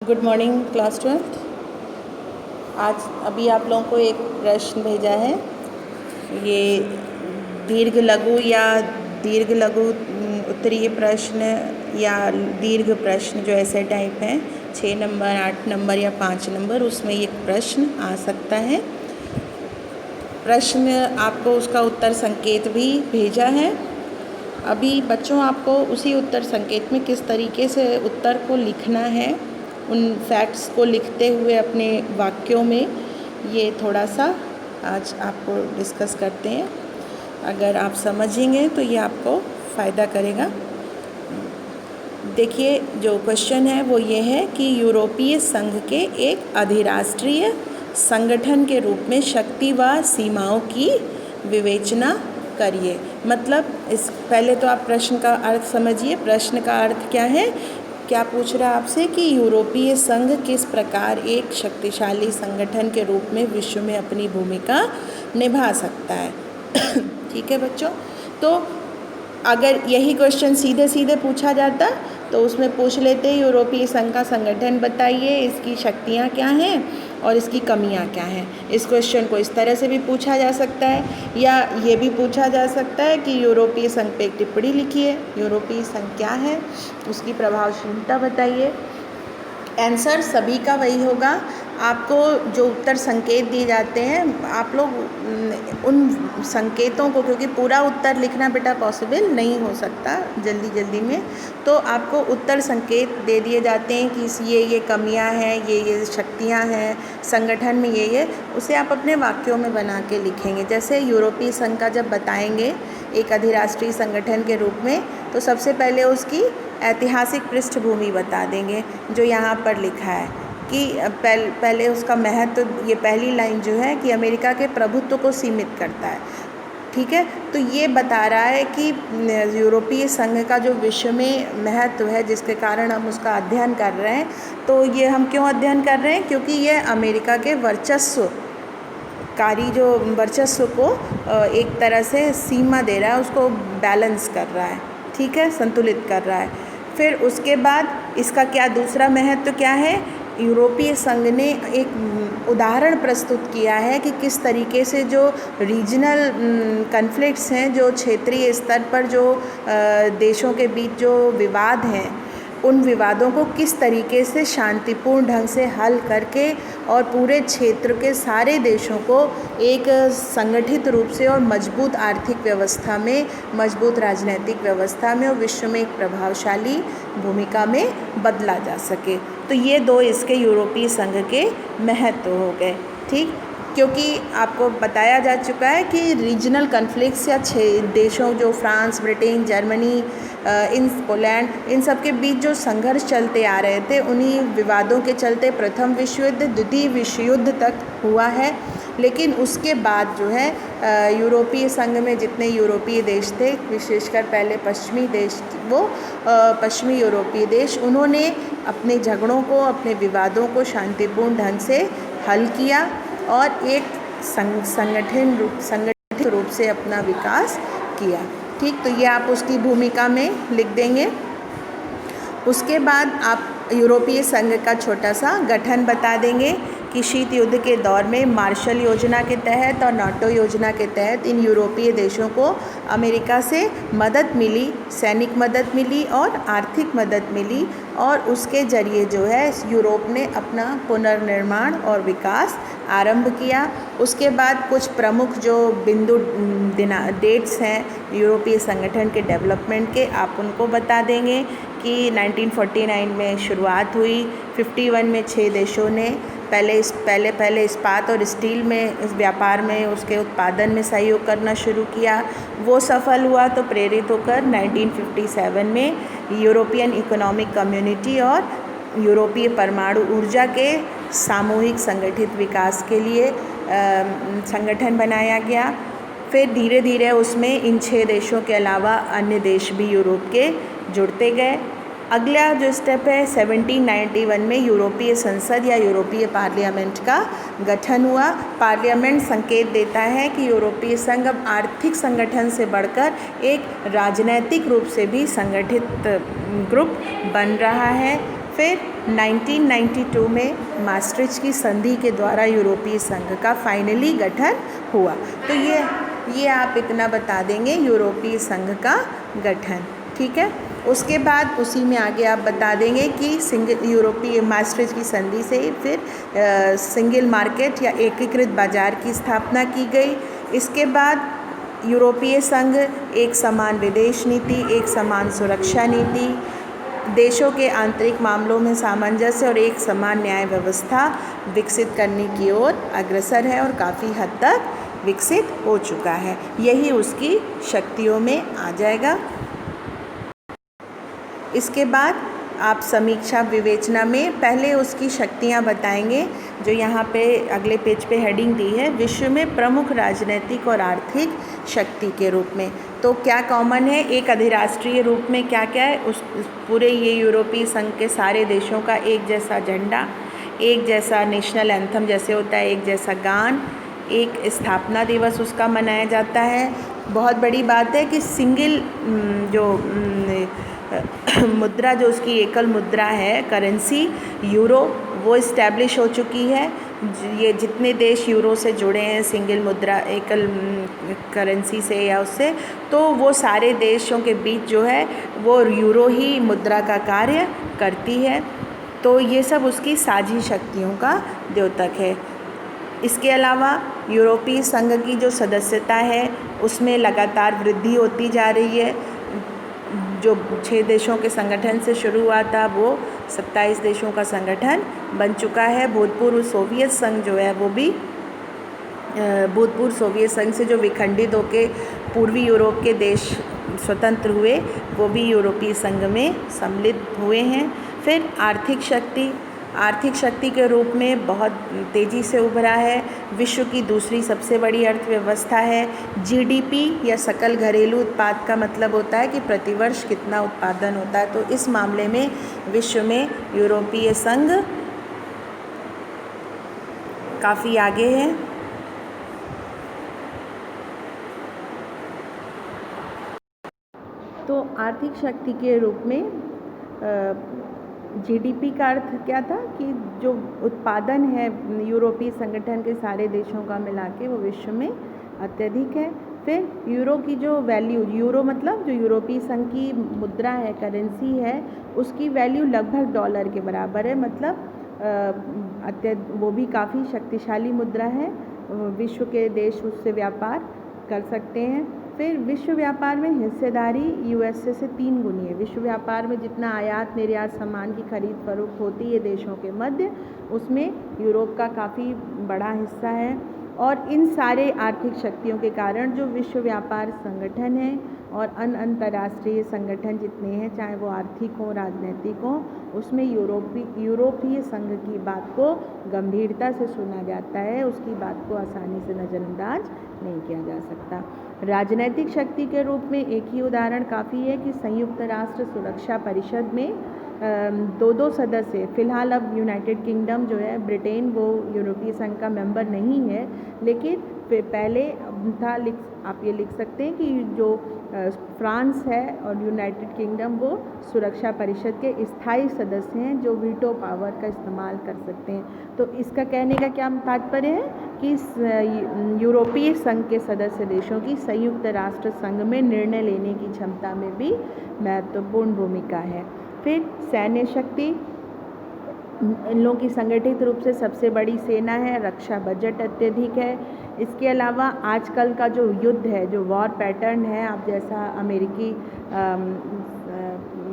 Good morning class 12। आज अभी आप लोगों को एक प्रश्न भेजा है। ये दीर्घ लघु या दीर्घ लघु उत्तरीय प्रश्न या दीर्घ प्रश्न जो ऐसे टाइप हैं 6 नंबर 8 नंबर या 5 नंबर, उसमें एक प्रश्न आ सकता है। प्रश्न आपको उसका उत्तर संकेत भी भेजा है। अभी बच्चों आपको उसी उत्तर संकेत में किस तरीके से उत्तर को लिखना है, उन फैक्ट्स को लिखते हुए अपने वाक्यों में, ये थोड़ा सा आज आपको डिस्कस करते हैं। अगर आप समझेंगे तो ये आपको फ़ायदा करेगा। देखिए, जो क्वेश्चन है वो ये है कि यूरोपीय संघ के एक अधिराष्ट्रीय संगठन के रूप में शक्ति व सीमाओं की विवेचना करिए। मतलब इस पहले तो आप प्रश्न का अर्थ समझिए। प्रश्न का अर्थ क्या है? क्या पूछ रहा है आपसे कि यूरोपीय संघ किस प्रकार एक शक्तिशाली संगठन के रूप में विश्व में अपनी भूमिका निभा सकता है। ठीक है बच्चों, तो अगर यही क्वेश्चन सीधे सीधे पूछा जाता तो उसमें पूछ लेते यूरोपीय संघ का संगठन बताइए, इसकी शक्तियाँ क्या हैं और इसकी कमियाँ क्या हैं। इस क्वेश्चन को इस तरह से भी पूछा जा सकता है, या ये भी पूछा जा सकता है कि यूरोपीय संघ पे एक टिप्पणी लिखिए, यूरोपीय संघ क्या है, उसकी प्रभावशीलता बताइए। आंसर सभी का वही होगा। आपको जो उत्तर संकेत दिए जाते हैं, आप लोग उन संकेतों को, क्योंकि पूरा उत्तर लिखना बेटा पॉसिबल नहीं हो सकता जल्दी में, तो आपको उत्तर संकेत दे दिए जाते हैं कि ये कमियां हैं, ये शक्तियां हैं संगठन में, ये उसे आप अपने वाक्यों में बना के लिखेंगे। जैसे यूरोपीय संघ का जब बताएंगे एक अधिराष्ट्रीय संगठन के रूप में, तो सबसे पहले उसकी ऐतिहासिक पृष्ठभूमि बता देंगे, जो यहाँ पर लिखा है कि पहले उसका महत्व, ये पहली लाइन जो है कि अमेरिका के प्रभुत्व को सीमित करता है। ठीक है, तो ये बता रहा है कि यूरोपीय संघ का जो विश्व में महत्व है, जिसके कारण हम उसका अध्ययन कर रहे हैं। तो ये हम क्यों अध्ययन कर रहे हैं? क्योंकि ये अमेरिका के जो वर्चस्व को एक तरह से सीमा दे रहा है, उसको बैलेंस कर रहा है। ठीक है, संतुलित कर रहा है। फिर उसके बाद इसका क्या दूसरा महत्व क्या है? यूरोपीय संघ ने एक उदाहरण प्रस्तुत किया है कि किस तरीके से जो रीजनल कन्फ्लिक्ट्स हैं, जो क्षेत्रीय स्तर पर जो देशों के बीच जो विवाद हैं, उन विवादों को किस तरीके से शांतिपूर्ण ढंग से हल करके और पूरे क्षेत्र के सारे देशों को एक संगठित रूप से और मजबूत आर्थिक व्यवस्था में, मजबूत राजनीतिक व्यवस्था में और विश्व में एक प्रभावशाली भूमिका में बदला जा सके। तो ये दो इसके यूरोपीय संघ के महत्व हो गए। ठीक, क्योंकि आपको बताया जा चुका है कि रीजनल कन्फ्लिक्ट्स या देशों, जो फ्रांस, ब्रिटेन, जर्मनी, पोलैंड, इन सब के बीच जो संघर्ष चलते आ रहे थे, उन्हीं विवादों के चलते प्रथम विश्व युद्ध, द्वितीय विश्व युद्ध तक हुआ है। लेकिन उसके बाद जो है यूरोपीय संघ में जितने यूरोपीय देश थे, विशेषकर पहले पश्चिमी देश, वो पश्चिमी यूरोपीय देश, उन्होंने अपने झगड़ों को, अपने विवादों को शांतिपूर्ण ढंग से हल किया और एक संगठित रूप से अपना विकास किया। ठीक, तो ये आप उसकी भूमिका में लिख देंगे। उसके बाद आप यूरोपीय संघ का छोटा सा गठन बता देंगे कि शीत युद्ध के दौर में मार्शल योजना के तहत और नाटो योजना के तहत इन यूरोपीय देशों को अमेरिका से मदद मिली, सैनिक मदद मिली और आर्थिक मदद मिली, और उसके ज़रिए जो है यूरोप ने अपना पुनर्निर्माण और विकास आरंभ किया। उसके बाद कुछ प्रमुख जो डेट्स हैं यूरोपीय संगठन के डेवलपमेंट के, आप उनको बता देंगे कि 1949 में शुरुआत हुई। 51 में 6 देशों ने पहले इस्पात और स्टील में, इस व्यापार में, उसके उत्पादन में सहयोग करना शुरू किया। वो सफल हुआ तो प्रेरित होकर 1957 में यूरोपियन इकोनॉमिक कम्युनिटी और यूरोपीय परमाणु ऊर्जा के सामूहिक संगठित विकास के लिए संगठन बनाया गया। फिर धीरे धीरे उसमें इन 6 देशों के अलावा अन्य देश भी यूरोप के जुड़ते गए। अगला जो स्टेप है 1791 में यूरोपीय संसद या यूरोपीय पार्लियामेंट का गठन हुआ। पार्लियामेंट संकेत देता है कि यूरोपीय संघ अब आर्थिक संगठन से बढ़कर एक राजनैतिक रूप से भी संगठित ग्रुप बन रहा है। फिर 1992 में maastricht की संधि के द्वारा यूरोपीय संघ का फाइनली गठन हुआ। तो ये आप इतना बता देंगे यूरोपीय संघ का गठन, ठीक है। उसके बाद उसी में आगे आप बता देंगे कि यूरोपीय maastricht की संधि से फिर सिंगल मार्केट या एकीकृत बाजार की स्थापना की गई। इसके बाद यूरोपीय संघ एक समान विदेश नीति, एक समान सुरक्षा नीति, देशों के आंतरिक मामलों में सामंजस्य और एक समान न्याय व्यवस्था विकसित करने की ओर अग्रसर है और काफ़ी हद तक विकसित हो चुका है। यही उसकी शक्तियों में आ जाएगा। इसके बाद आप समीक्षा विवेचना में पहले उसकी शक्तियां बताएंगे, जो यहाँ पे अगले पेज पे हेडिंग दी है, विश्व में प्रमुख राजनीतिक और आर्थिक शक्ति के रूप में। तो क्या कॉमन है एक अधिराष्ट्रीय रूप में, क्या क्या है उस पूरे ये यूरोपीय संघ के सारे देशों का एक जैसा झंडा, एक जैसा नेशनल एंथम जैसे होता है, एक जैसा गान, एक स्थापना दिवस उसका मनाया जाता है। बहुत बड़ी बात है कि सिंगल जो मुद्रा जो उसकी एकल मुद्रा है, करेंसी यूरो, वो इस्टेब्लिश हो चुकी है। ये जितने देश यूरो से जुड़े हैं सिंगल मुद्रा एकल करेंसी से या उससे, तो वो सारे देशों के बीच जो है वो यूरो ही मुद्रा का कार्य करती है। तो ये सब उसकी साझी शक्तियों का द्योतक है। इसके अलावा यूरोपीय संघ की जो सदस्यता है उसमें लगातार वृद्धि होती जा रही है। जो 6 देशों के संगठन से शुरू हुआ था वो 27 देशों का संगठन बन चुका है। भूतपूर्व सोवियत संघ जो है वो भी भूतपूर्व सोवियत संघ से जो विखंडित होकर पूर्वी यूरोप के देश स्वतंत्र हुए वो भी यूरोपीय संघ में सम्मिलित हुए हैं। फिर आर्थिक शक्ति के रूप में बहुत तेज़ी से उभरा है। विश्व की दूसरी सबसे बड़ी अर्थव्यवस्था है। जीडीपी या सकल घरेलू उत्पाद का मतलब होता है कि प्रतिवर्ष कितना उत्पादन होता है। तो इस मामले में विश्व में यूरोपीय संघ काफ़ी आगे है। तो आर्थिक शक्ति के रूप में जीडीपी का अर्थ क्या था कि जो उत्पादन है यूरोपीय संगठन के सारे देशों का मिला के वो विश्व में अत्यधिक है। फिर यूरो की जो वैल्यू, यूरो मतलब जो यूरोपीय संघ की मुद्रा है, करेंसी है, उसकी वैल्यू लगभग डॉलर के बराबर है। मतलब वो भी काफ़ी शक्तिशाली मुद्रा है। विश्व के देश उससे व्यापार कर सकते हैं। फिर विश्व व्यापार में हिस्सेदारी यूएसए से 3 गुनी है। विश्व व्यापार में जितना आयात निर्यात सामान की खरीद फरोख्त होती है देशों के मध्य, उसमें यूरोप का काफ़ी बड़ा हिस्सा है। और इन सारे आर्थिक शक्तियों के कारण जो विश्व व्यापार संगठन है और अंतर्राष्ट्रीय संगठन जितने हैं, चाहे वो आर्थिक हों राजनीतिक हों, उसमें यूरोपीय संघ की बात को गंभीरता से सुना जाता है। उसकी बात को आसानी से नज़रअंदाज नहीं किया जा सकता। राजनैतिक शक्ति के रूप में एक ही उदाहरण काफ़ी है कि संयुक्त राष्ट्र सुरक्षा परिषद में 2 सदस्य, फ़िलहाल अब यूनाइटेड किंगडम जो है ब्रिटेन, वो यूरोपीय संघ का मेंबर नहीं है, लेकिन पहले था। आप ये लिख सकते हैं कि जो फ्रांस है और यूनाइटेड किंगडम वो सुरक्षा परिषद के स्थायी सदस्य हैं जो वीटो पावर का इस्तेमाल कर सकते हैं। तो इसका कहने का क्या तात्पर्य है कि यूरोपीय संघ के सदस्य देशों की संयुक्त राष्ट्र संघ में निर्णय लेने की क्षमता में भी महत्वपूर्ण भूमिका है। फिर सैन्य शक्ति, इन लोगों की संगठित रूप से सबसे बड़ी सेना है। रक्षा बजट अत्यधिक है। इसके अलावा आजकल का जो युद्ध है, जो वॉर पैटर्न है, आप जैसा अमेरिकी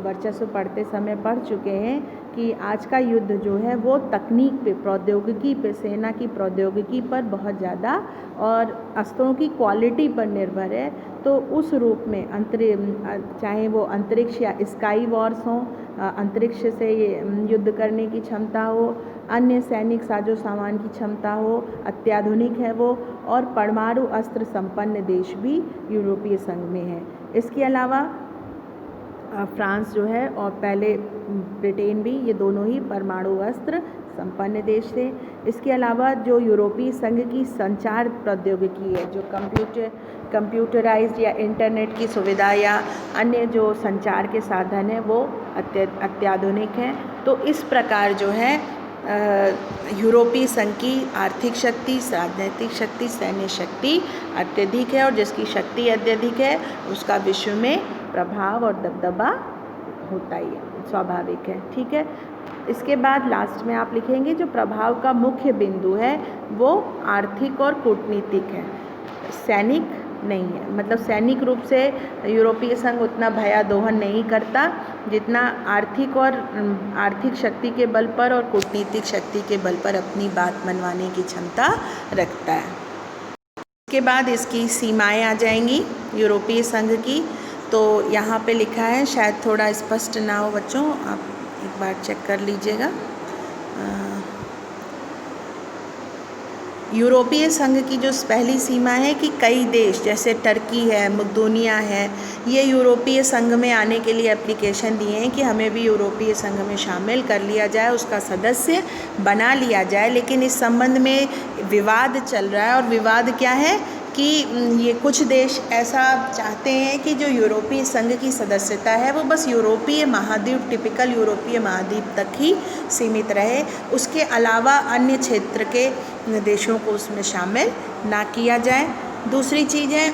वर्चस्व पढ़ते समय पढ़ चुके हैं कि आज का युद्ध जो है वो तकनीक पे, प्रौद्योगिकी पे, सेना की प्रौद्योगिकी पर बहुत ज़्यादा और अस्त्रों की क्वालिटी पर निर्भर है। तो उस रूप में चाहे वो अंतरिक्ष या स्काई वॉर्स हों, अंतरिक्ष से युद्ध करने की क्षमता हो, अन्य सैनिक साजो सामान की क्षमता हो, अत्याधुनिक है वो, और परमाणु अस्त्र संपन्न देश भी यूरोपीय संघ में है। इसके अलावा फ्रांस जो है और पहले ब्रिटेन भी, ये दोनों ही परमाणु अस्त्र संपन्न देश थे। इसके अलावा जो यूरोपीय संघ की संचार प्रौद्योगिकी है, जो कंप्यूटराइज्ड या इंटरनेट की सुविधा या अन्य जो संचार के साधन हैं वो अत्याधुनिक हैं। तो इस प्रकार जो है यूरोपीय संघ की आर्थिक शक्ति, राजनीतिक शक्ति, सैन्य शक्ति अत्यधिक है और जिसकी शक्ति अत्यधिक है उसका विश्व में प्रभाव और दबदबा होता ही है, स्वाभाविक है। ठीक है, इसके बाद लास्ट में आप लिखेंगे जो प्रभाव का मुख्य बिंदु है वो आर्थिक और कूटनीतिक है, सैनिक नहीं है। मतलब सैनिक रूप से यूरोपीय संघ उतना भयादोहन नहीं करता जितना आर्थिक शक्ति के बल पर और कूटनीतिक शक्ति के बल पर अपनी बात मनवाने की क्षमता रखता है। इसके बाद इसकी सीमाएं आ जाएंगी यूरोपीय संघ की। तो यहाँ पे लिखा है, शायद थोड़ा स्पष्ट ना हो बच्चों, आप एक बार चेक कर लीजिएगा। यूरोपीय संघ की जो पहली सीमा है कि कई देश जैसे टर्की है, मकदोनिया है, ये यूरोपीय संघ में आने के लिए एप्लीकेशन दिए हैं कि हमें भी यूरोपीय संघ में शामिल कर लिया जाए, उसका सदस्य बना लिया जाए। लेकिन इस संबंध में विवाद चल रहा है और विवाद क्या है कि ये कुछ देश ऐसा चाहते हैं कि जो यूरोपीय संघ की सदस्यता है वो बस यूरोपीय महाद्वीप, टिपिकल यूरोपीय महाद्वीप तक ही सीमित रहे, उसके अलावा अन्य क्षेत्र के देशों को उसमें शामिल ना किया जाए। दूसरी चीज़ है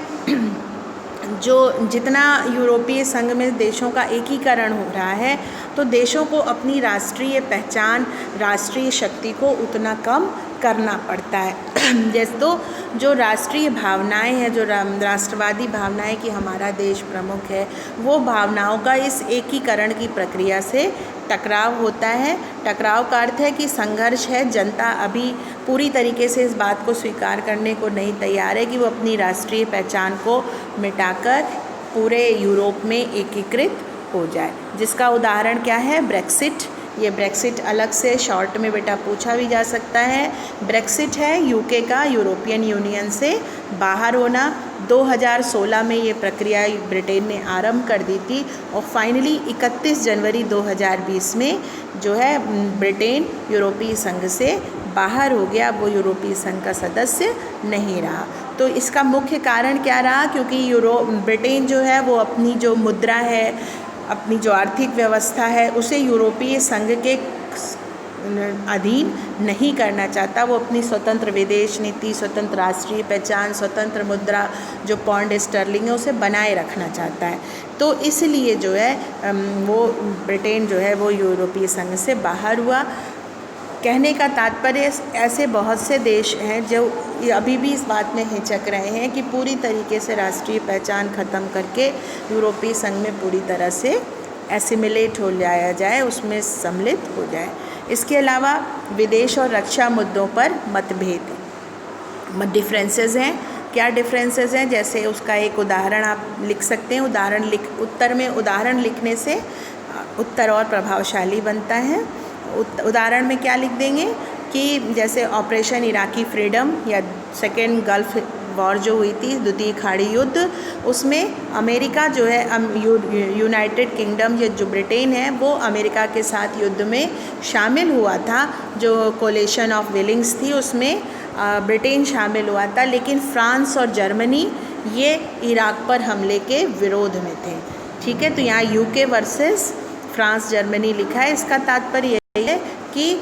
जो जितना यूरोपीय संघ में देशों का एकीकरण हो रहा है तो देशों को अपनी राष्ट्रीय पहचान, राष्ट्रीय शक्ति को उतना कम करना पड़ता है। जैसे तो जो राष्ट्रीय भावनाएं हैं, जो राष्ट्रवादी भावनाएं कि हमारा देश प्रमुख है, वो भावनाओं का इस एकीकरण की प्रक्रिया से टकराव होता है। टकराव का अर्थ है कि संघर्ष है, जनता अभी पूरी तरीके से इस बात को स्वीकार करने को नहीं तैयार है कि वो अपनी राष्ट्रीय पहचान को मिटाकर पूरे यूरोप में एकीकृत हो जाए। जिसका उदाहरण क्या है? ब्रेक्सिट। ये ब्रेक्सिट अलग से शॉर्ट में बेटा पूछा भी जा सकता है। ब्रेक्सिट है यूके का यूरोपियन यूनियन से बाहर होना। 2016 में ये प्रक्रिया ब्रिटेन ने आरंभ कर दी थी और फाइनली 31 जनवरी 2020 में जो है ब्रिटेन यूरोपीय संघ से बाहर हो गया, वो यूरोपीय संघ का सदस्य नहीं रहा। तो इसका मुख्य कारण क्या रहा? क्योंकि ब्रिटेन जो है वो अपनी जो मुद्रा है, अपनी जो आर्थिक व्यवस्था है उसे यूरोपीय संघ के अधीन नहीं करना चाहता। वो अपनी स्वतंत्र विदेश नीति, स्वतंत्र राष्ट्रीय पहचान, स्वतंत्र मुद्रा जो पाउंड स्टर्लिंग है उसे बनाए रखना चाहता है। तो इसलिए जो है वो ब्रिटेन जो है वो यूरोपीय संघ से बाहर हुआ। कहने का तात्पर्य ऐसे बहुत से देश हैं जो अभी भी इस बात में हिचक रहे हैं कि पूरी तरीके से राष्ट्रीय पहचान ख़त्म करके यूरोपीय संघ में पूरी तरह से एसिमिलेट हो जाया जाए, उसमें सम्मिलित हो जाए। इसके अलावा विदेश और रक्षा मुद्दों पर मतभेद, डिफरेंसेस हैं। क्या डिफरेंसेस हैं? जैसे उसका एक उदाहरण आप लिख सकते हैं। उत्तर में उदाहरण लिखने से उत्तर और प्रभावशाली बनता है। उदाहरण में क्या लिख देंगे कि जैसे ऑपरेशन इराकी फ्रीडम या सेकेंड गल्फ वॉर जो हुई थी, द्वितीय खाड़ी युद्ध, उसमें अमेरिका जो है यूनाइटेड किंगडम या जो ब्रिटेन है वो अमेरिका के साथ युद्ध में शामिल हुआ था। जो कोलिशन ऑफ विलिंग्स थी उसमें ब्रिटेन शामिल हुआ था, लेकिन फ्रांस और जर्मनी ये इराक पर हमले के विरोध में थे। ठीक है, तो यहाँ यूके वर्सेस फ्रांस जर्मनी लिखा है। इसका तात्पर्य यही है कि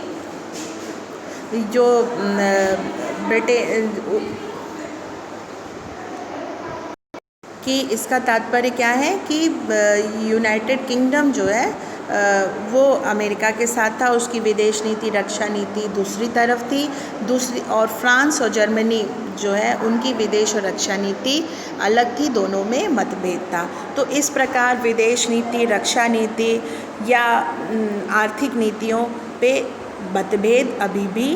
जो इसका तात्पर्य क्या है कि यूनाइटेड किंगडम जो है वो अमेरिका के साथ था, उसकी विदेश नीति, रक्षा नीति दूसरी तरफ थी। और फ्रांस और जर्मनी जो है उनकी विदेश और रक्षा नीति अलग थी, दोनों में मतभेद था। तो इस प्रकार विदेश नीति, रक्षा नीति या आर्थिक नीतियों पे मतभेद अभी भी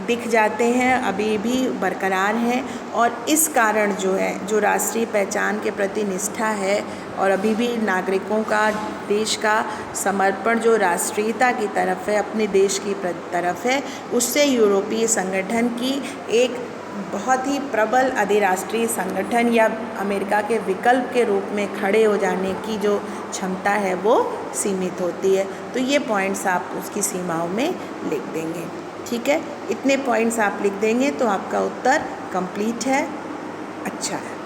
दिख जाते हैं, अभी भी बरकरार हैं। और इस कारण जो है जो राष्ट्रीय पहचान के प्रति निष्ठा है और अभी भी नागरिकों का देश का समर्पण जो राष्ट्रीयता की तरफ है, अपने देश की तरफ है, उससे यूरोपीय संगठन की एक बहुत ही प्रबल अधिराष्ट्रीय संगठन या अमेरिका के विकल्प के रूप में खड़े हो जाने की जो क्षमता है वो सीमित होती है। तो ये पॉइंट्स आप उसकी सीमाओं में लिख देंगे। ठीक है, इतने पॉइंट्स आप लिख देंगे तो आपका उत्तर कंप्लीट है, अच्छा है।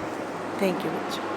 थैंक यू बच्चों।